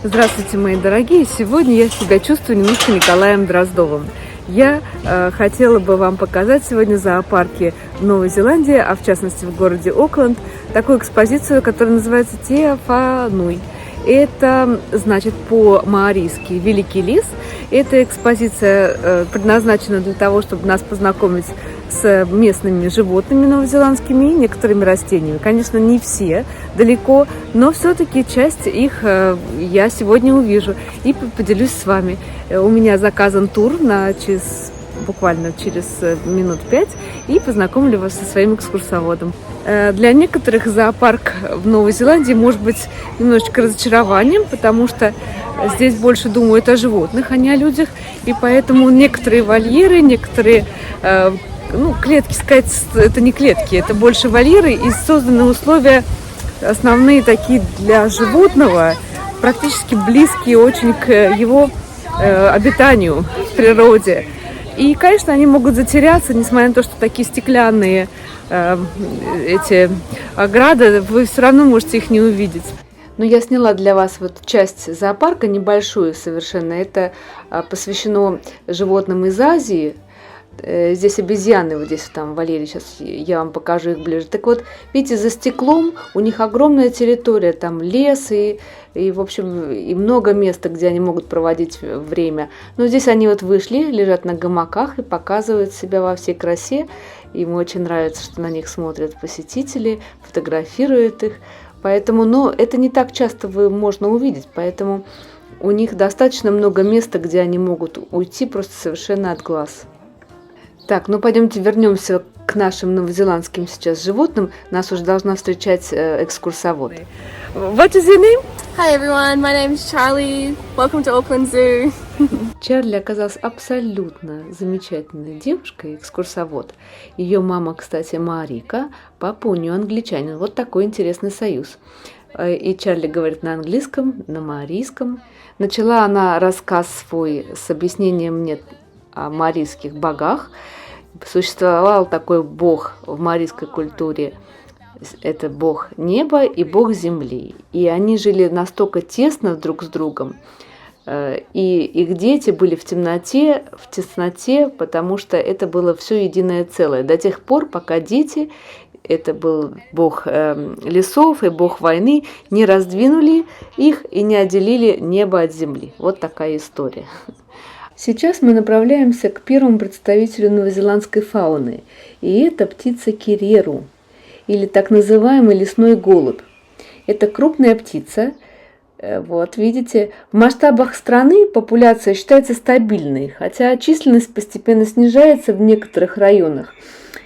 Здравствуйте, мои дорогие! Сегодня я себя чувствую немножко Николаем Дроздовым. Я хотела бы вам показать сегодня в зоопарке в Новой Зеландии, а в частности в городе Окленд, такую экспозицию, которая называется Теафануй. Это значит по-маорийски «Великий лис». Эта экспозиция предназначена для того, чтобы нас познакомить с местными животными новозеландскими и некоторыми растениями. Конечно, не все, далеко, но все-таки часть их я сегодня увижу и поделюсь с вами. У меня заказан тур буквально через минут 5 и познакомлю вас со своим экскурсоводом. Для некоторых зоопарк в Новой Зеландии может быть немножечко разочарованием, потому что здесь больше думают о животных, а не о людях, и поэтому некоторые вольеры, некоторые клетки, сказать, это не клетки, это больше вольеры, и созданы условия основные такие для животного, практически близкие очень к его обитанию в природе. И, конечно, они могут затеряться, несмотря на то, что такие стеклянные эти ограды, вы все равно можете их не увидеть. Но я сняла для вас вот часть зоопарка, небольшую совершенно. Это посвящено животным из Азии. Здесь обезьяны, вот здесь там Валерий, сейчас я вам покажу их ближе. Так вот, видите, за стеклом у них огромная территория, там лес и в общем, и много места, где они могут проводить время. Но здесь они вот вышли, лежат на гамаках и показывают себя во всей красе. Им очень нравится, что на них смотрят посетители, фотографируют их. Поэтому, это не так часто можно увидеть, поэтому у них достаточно много места, где они могут уйти просто совершенно от глаз. Так, пойдемте вернемся к нашим новозеландским сейчас животным. Нас уже должна встречать экскурсовод. What is your name? Hi everyone, my name is Charlie. Welcome to Auckland Zoo. Чарли оказалась абсолютно замечательной девушкой, экскурсовод. Ее мама, кстати, маорийка, папа у нее англичанин. Вот такой интересный союз. И Чарли говорит на английском, на маорийском. Начала она рассказ свой с объяснением мне о маорийских богах. Существовал такой бог в маорийской культуре. Это бог неба и бог земли. И они жили настолько тесно друг с другом. И их дети были в тесноте, потому что это было все единое целое. До тех пор, пока дети, это был бог лесов и бог войны, не раздвинули их и не отделили небо от земли. Вот такая история. Сейчас мы направляемся к первому представителю новозеландской фауны, и это птица киреру, или так называемый лесной голубь. Это крупная птица. Вот, видите, в масштабах страны популяция считается стабильной, хотя численность постепенно снижается в некоторых районах.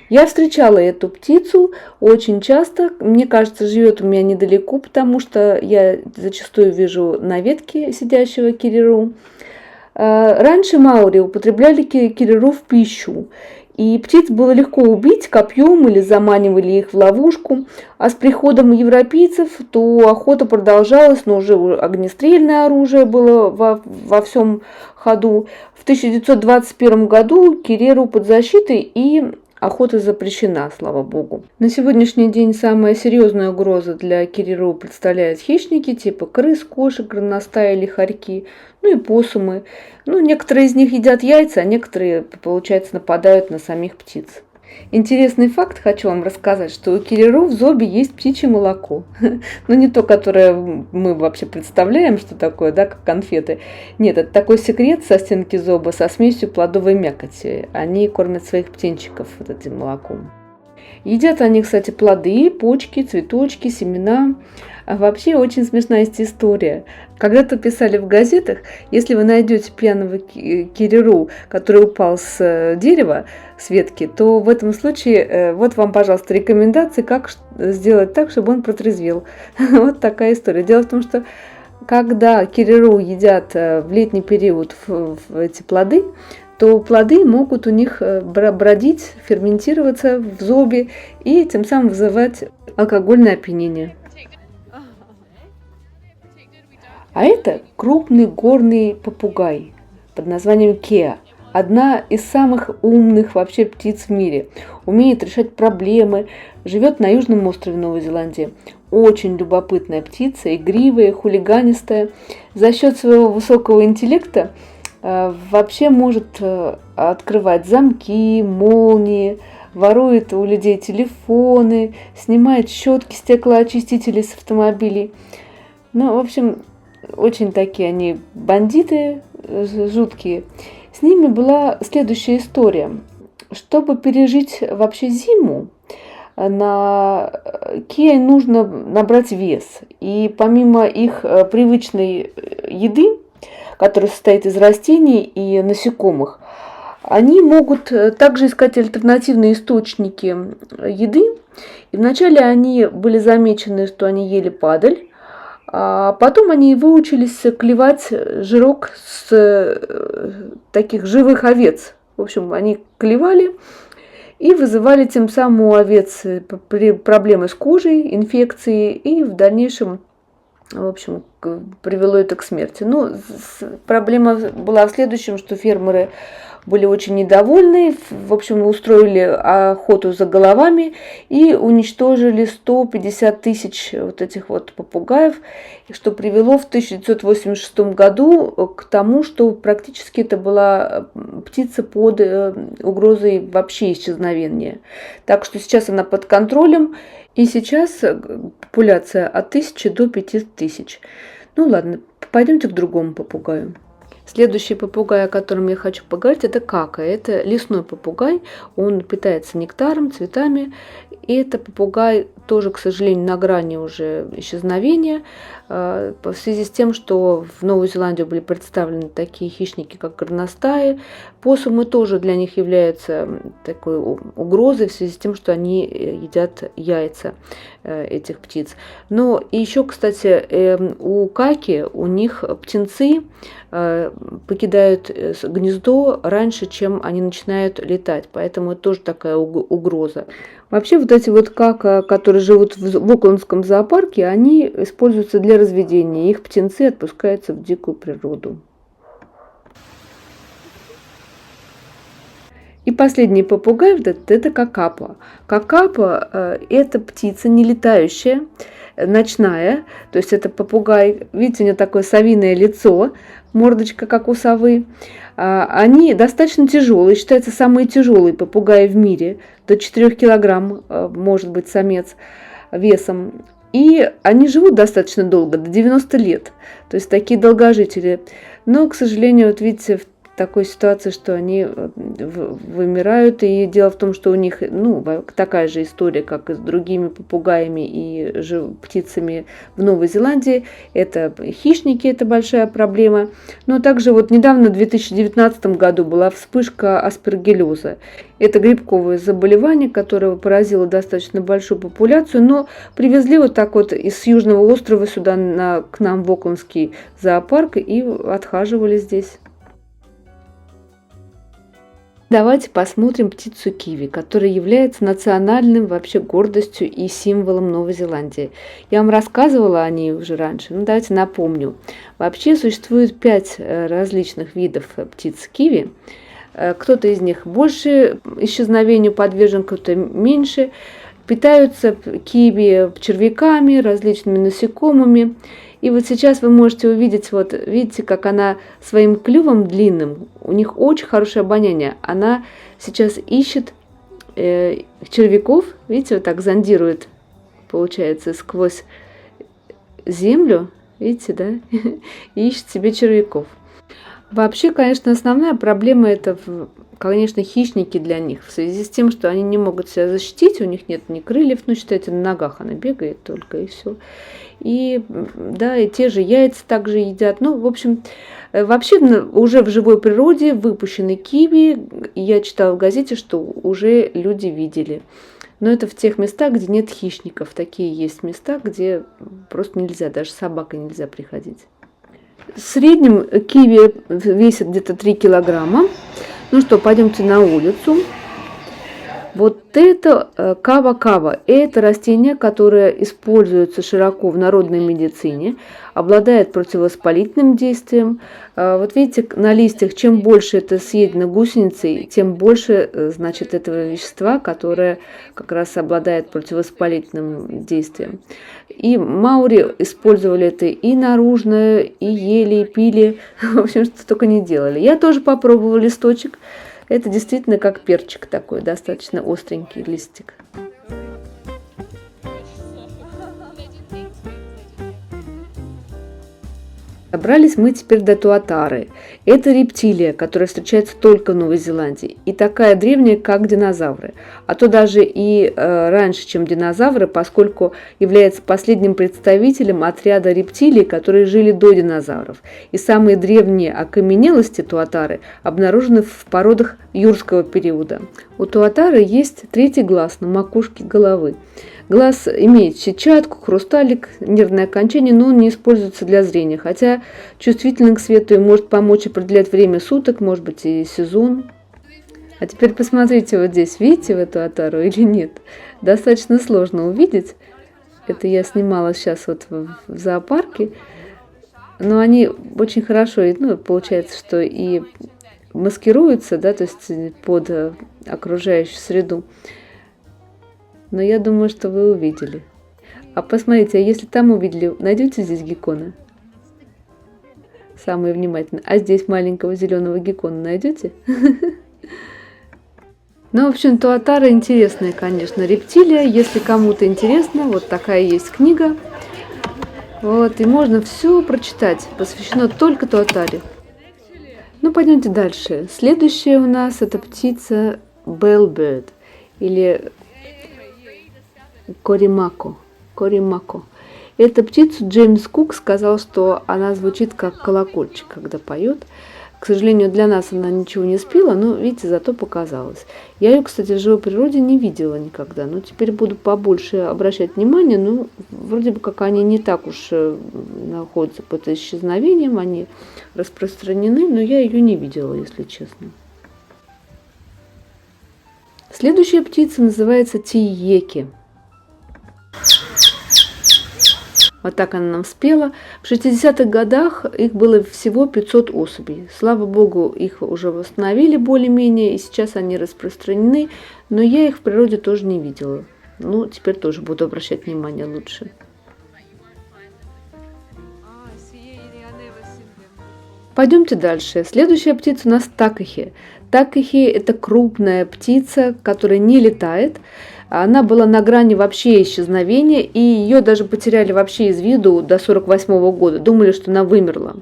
Я встречала эту птицу очень часто, мне кажется, живет у меня недалеко, потому что я зачастую вижу на ветке сидящего киреру. Раньше маори употребляли киреру в пищу, и птиц было легко убить копьем или заманивали их в ловушку. А с приходом европейцев то охота продолжалась, но уже огнестрельное оружие было во всем ходу. В 1921 году киреру под защитой, и охота запрещена, слава богу. На сегодняшний день самая серьезная угроза для киреру представляют хищники типа крыс, кошек, горностая или хорьки, и посумы. Некоторые из них едят яйца, а некоторые, получается, нападают на самих птиц. Интересный факт хочу вам рассказать, что у киреру в зобе есть птичье молоко. Не то, которое мы вообще представляем, что такое, как конфеты. Нет, это такой секрет со стенки зоба со смесью плодовой мякоти. Они кормят своих птенчиков этим молоком. Едят они, кстати, плоды, почки, цветочки, семена. А вообще очень смешная есть история. Когда-то писали в газетах, если вы найдете пьяного киреру, который упал с дерева, с ветки, то в этом случае вот вам, пожалуйста, рекомендации, как сделать так, чтобы он протрезвел. Вот такая история. Дело в том, что когда киреру едят в летний период эти плоды, то плоды могут у них бродить, ферментироваться в зобе и тем самым вызывать алкогольное опьянение. А это крупный горный попугай под названием кеа. Одна из самых умных вообще птиц в мире. Умеет решать проблемы. Живет на южном острове Новой Зеландии. очень любопытная птица, игривая, хулиганистая. За счет своего высокого интеллекта вообще может открывать замки, молнии, ворует у людей телефоны, снимает щетки, стеклоочистители с автомобилей. Ну, в общем, очень такие они бандиты жуткие. С ними была следующая история. Чтобы пережить вообще зиму, на киа нужно набрать вес. И помимо их привычной еды, которая состоит из растений и насекомых, они могут также искать альтернативные источники еды. И вначале они были замечены, что они ели падаль, а потом они выучились клевать жирок с таких живых овец. В общем, они клевали и вызывали тем самым у овец проблемы с кожей, инфекции, и в дальнейшем, в общем, привело это к смерти. Но проблема была в следующем, что фермеры были очень недовольны, в общем, устроили охоту за головами и уничтожили 150 тысяч вот этих вот попугаев, что привело в 1986 году к тому, что практически это была птица под угрозой вообще исчезновения. Так что сейчас она под контролем, и сейчас популяция от 1000 до 5000. Ну ладно, пойдемте к другому попугаю. Следующий попугай, о котором я хочу поговорить, это кака. Это лесной попугай, он питается нектаром, цветами. И это попугай тоже, к сожалению, на грани уже исчезновения, в связи с тем, что в Новую Зеландию были представлены такие хищники, как горностаи. Посумы тоже для них являются такой угрозой в связи с тем, что они едят яйца этих птиц. Но и еще, кстати, у каки, у них птенцы покидают гнездо раньше, чем они начинают летать, поэтому это тоже такая угроза. Вообще вот эти вот кака, которые живут в Оклендском зоопарке, они используются для разведения, их птенцы отпускаются в дикую природу. И последний попугай это какапа. Какапа это птица не летающая, ночная, то есть это попугай, видите, у него такое совиное лицо, мордочка, как у совы. Они достаточно тяжелые, считаются самые тяжелые попугаи в мире, до 4 килограмм может быть самец весом. И они живут достаточно долго, до 90 лет, то есть такие долгожители. Но, к сожалению, вот видите, в такой ситуации, что они вымирают, и дело в том, что у них такая же история, как и с другими попугаями и птицами в Новой Зеландии. Это хищники, это большая проблема. Но также вот недавно, в 2019 году, была вспышка аспергиллеза. Это грибковое заболевание, которое поразило достаточно большую популяцию, но привезли вот так вот из Южного острова сюда к нам в Оклендский зоопарк и отхаживали здесь. Давайте посмотрим птицу киви, которая является национальным вообще гордостью и символом Новой Зеландии. Я вам рассказывала о ней уже раньше, но давайте напомню. Вообще существует 5 различных видов птиц киви. Кто-то из них больше исчезновению подвержен, кто-то меньше. Питаются киви червяками, различными насекомыми. И вот сейчас вы можете увидеть, вот видите, как она своим клювом длинным, у них очень хорошее обоняние, она сейчас ищет червяков, видите, вот так зондирует, получается, сквозь землю, видите, да, и ищет себе червяков. Вообще, конечно, основная проблема это, конечно, хищники для них, в связи с тем, что они не могут себя защитить, у них нет ни крыльев, ну, считайте, на ногах она бегает только, и все. И, да, и те же яйца также едят. Ну, в общем, вообще уже в живой природе выпущены киви. Я читала в газете, что уже люди видели. Но это в тех местах, где нет хищников. Такие есть места, где просто нельзя, даже с собакой нельзя приходить. В среднем киви весит где-то 3 килограмма. Ну что, пойдемте на улицу. Вот это кава-кава. Это растение, которое используется широко в народной медицине, обладает противовоспалительным действием. Вот видите, на листьях, чем больше это съедено гусеницей, тем больше, значит, этого вещества, которое как раз обладает противовоспалительным действием. И маори использовали это и наружно, и ели, и пили, в общем, что только не делали. Я тоже попробовала листочек. Это действительно как перчик такой, достаточно остренький листик. Добрались мы теперь до туатары. Это рептилия, которая встречается только в Новой Зеландии. И такая древняя, как динозавры. А то даже и раньше, чем динозавры, поскольку является последним представителем отряда рептилий, которые жили до динозавров. И самые древние окаменелости туатары обнаружены в породах юрского периода. У туатары есть третий глаз на макушке головы. Глаз имеет сетчатку, хрусталик, нервное окончание, но он не используется для зрения, хотя чувствительный к свету и может помочь определять время суток, может быть и сезон. А теперь посмотрите вот здесь, видите в эту отару или нет? Достаточно сложно увидеть. Это я снимала сейчас вот в зоопарке, но они очень хорошо, ну, получается, что и маскируются, да, то есть под окружающую среду. Но я думаю, что вы увидели. А посмотрите, а если там увидели, найдете здесь геккона? Самые внимательные. А здесь маленького зеленого геккона найдете? Ну, в общем, туатара интересная, конечно, рептилия. Если кому-то интересно, вот такая есть книга. Вот, и можно все прочитать. Посвящено только туатаре. Ну, пойдемте дальше. Следующая у нас это птица bellbird или коримако. Эту птицу Джеймс Кук сказал, что она звучит как колокольчик, когда поет. К сожалению, для нас она ничего не спела, но, видите, зато показалась. Я ее, кстати, в живой природе не видела никогда, но теперь буду побольше обращать внимание. Ну, вроде бы как они не так уж находятся под исчезновением, они распространены, но я ее не видела, если честно. Следующая птица называется тиеки. Вот так она нам спела. В 60-х годах их было всего 500 особей. Слава богу, их уже восстановили более-менее, и сейчас они распространены, но я их в природе тоже не видела. Ну, теперь тоже буду обращать внимание лучше. Пойдемте дальше. Следующая птица у нас такахи. Такахи – это крупная птица, которая не летает. Она была на грани вообще исчезновения, и ее даже потеряли вообще из виду до 1948 года. Думали, что она вымерла.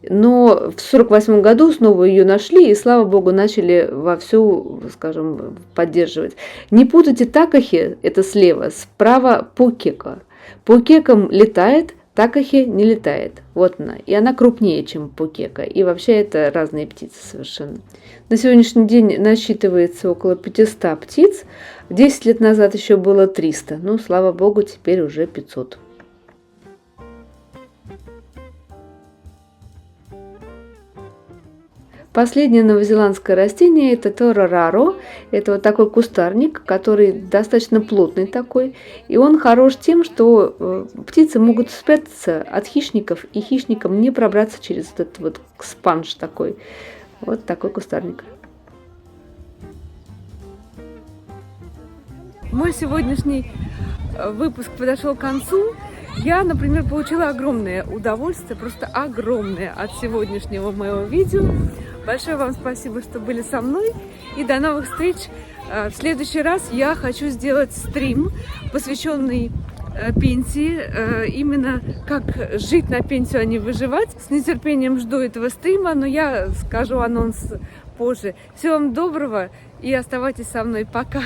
Но в 1948 году снова ее нашли, и, слава богу, начали вовсю, скажем, поддерживать. Не путайте такахи, это слева, справа пукека. Пукеком летает, такахи не летает. Вот она. И она крупнее, чем пукека. И вообще это разные птицы совершенно. На сегодняшний день насчитывается около 500 птиц. 10 лет назад еще было 300. Ну, слава богу, теперь уже 500. Последнее новозеландское растение – это торараро. Это вот такой кустарник, который достаточно плотный такой. И он хорош тем, что птицы могут спрятаться от хищников, и хищникам не пробраться через этот вот спанж такой. Вот такой кустарник. Мой сегодняшний выпуск подошел к концу. Я, например, получила огромное удовольствие, просто огромное от сегодняшнего моего видео. Большое вам спасибо, что были со мной. И до новых встреч. В следующий раз я хочу сделать стрим, посвященный пенсии. Именно как жить на пенсию, а не выживать. С нетерпением жду этого стрима, но я скажу анонс позже. Всего вам доброго и оставайтесь со мной. Пока!